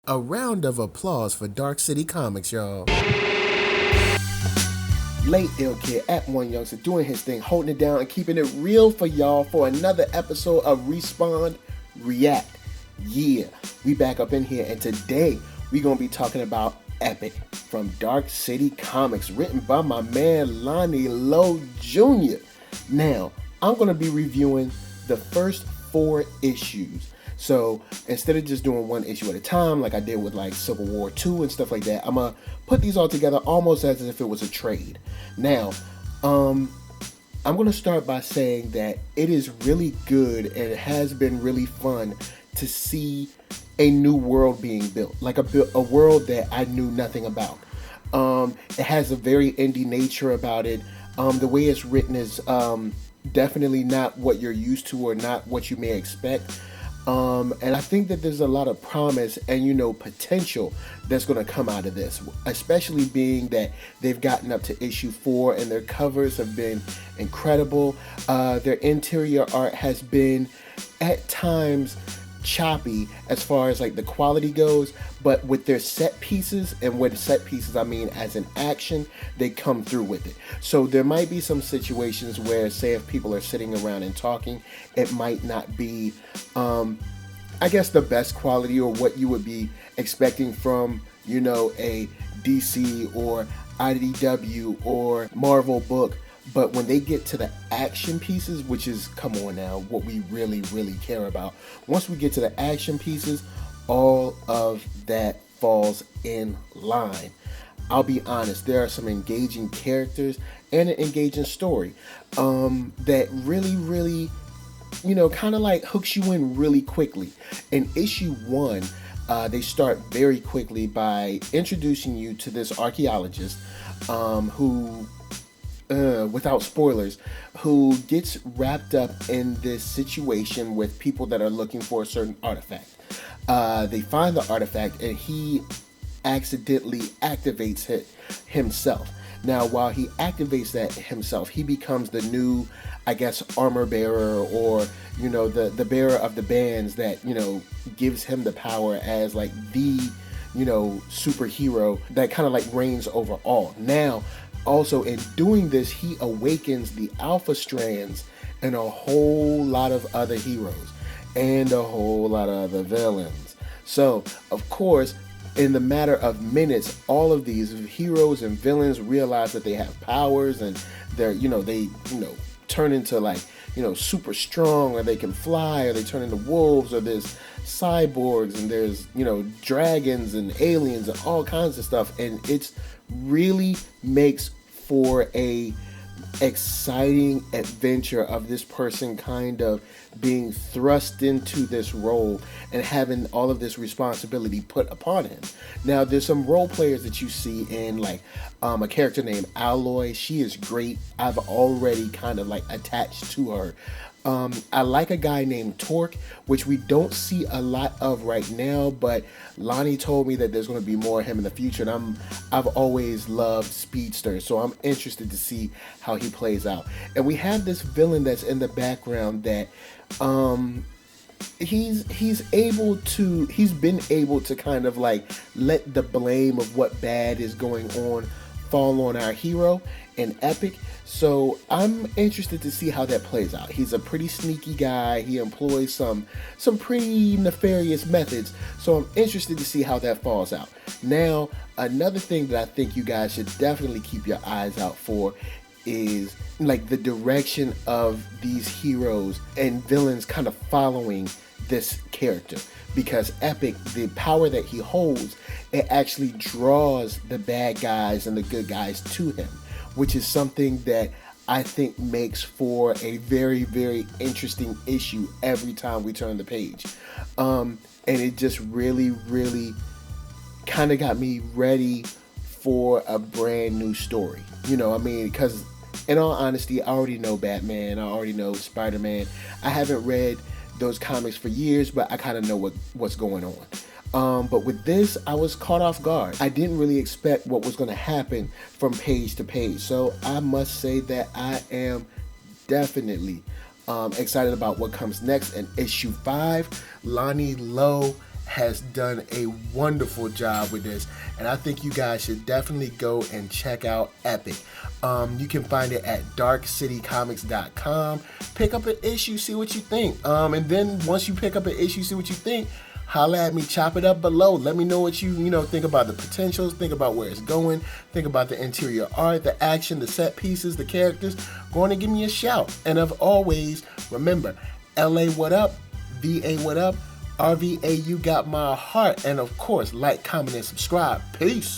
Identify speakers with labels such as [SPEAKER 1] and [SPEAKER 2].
[SPEAKER 1] A round of applause for Dark City Comics, y'all. Late Ill Kid at OneYoungsta doing his thing, holding it down and keeping it real for y'all for another episode of Respawn React. Yeah, we back up in here, and today we gonna be talking about Epic from Dark City Comics, written by my man Lonnie Lowe Jr. Now, I'm gonna be reviewing the first 4 issues. So instead of just doing one issue at a time, like I did with like Civil War 2 and stuff like that, I'm gonna put these all together almost as if it was a trade. Now, I'm gonna start by saying that it is really good and it has been really fun to see a new world being built, like a world that I knew nothing about. It has a very indie nature about it. The way it's written is definitely not what you're used to or not what you may expect. And I think that there's a lot of promise and, potential that's going to come out of this, especially being that they've gotten up to issue 4 and their covers have been incredible. Their interior art has been at times choppy as far as like the quality goes, but with their set pieces, and with set pieces I mean as an action, they come through with it. So there might be some situations where, say, if people are sitting around and talking, it might not be I guess the best quality or what you would be expecting from a DC or IDW or Marvel book. But when they get to the action pieces, which is, come on now, what we really, really care about. Once we get to the action pieces, all of that falls in line. I'll be honest, there are some engaging characters and an engaging story that really, really, kind of like hooks you in really quickly. In issue 1, they start very quickly by introducing you to this archaeologist who... without spoilers, who gets wrapped up in this situation with people that are looking for a certain artifact. They find the artifact and he accidentally activates it himself. Now, while he activates that himself, he becomes the new, I guess, armor bearer, or, the bearer of the bands that, gives him the power as like the, superhero that kind of like reigns over all. Now, also, in doing this, he awakens the Alpha Strands and a whole lot of other heroes and a whole lot of other villains. So, of course, in the matter of minutes, all of these heroes and villains realize that they have powers, and they're, they turn into like, super strong, or they can fly, or they turn into wolves, or there's cyborgs, and there's, dragons and aliens and all kinds of stuff. And it's really makes for a exciting adventure of this person kind of being thrust into this role and having all of this responsibility put upon him. Now, there's some role players that you see in like a character named Alloy. She is great. I've already kind of like attached to her. I like a guy named Torque, which we don't see a lot of right now, but Lonnie told me that there's going to be more of him in the future, and I've always loved Speedsters, so I'm interested to see how he plays out. And we have this villain that's in the background that he's been able to kind of like let the blame of what bad is going on fall on our hero in Epic. So I'm interested to see how that plays out. He's a pretty sneaky guy. He employs some pretty nefarious methods. So I'm interested to see how that falls out. Now, another thing that I think you guys should definitely keep your eyes out for is like the direction of these heroes and villains kind of following this character. Because Epic, the power that he holds, it actually draws the bad guys and the good guys to him, which is something that I think makes for a very, very interesting issue every time we turn the page. And it just really, really kind of got me ready for a brand new story. Because in all honesty, I already know Batman, I already know Spider-Man. I haven't read those comics for years, but I kind of know what's going on. But with this, I was caught off guard. I didn't really expect what was going to happen from page to page. So I must say that I am definitely excited about what comes next. In issue 5, Lonnie Lowe has done a wonderful job with this, and I think you guys should definitely go and check out Epic. You can find it at darkcitycomics.com. Pick up an issue, see what you think. And then once you pick up an issue, see what you think, holla at me, chop it up below. Let me know what you think about the potentials, think about where it's going, think about the interior art, the action, the set pieces, the characters. Go on and give me a shout. And as always, remember, LA what up, VA what up, RVA you got my heart. And of course, like, comment, and subscribe. Peace.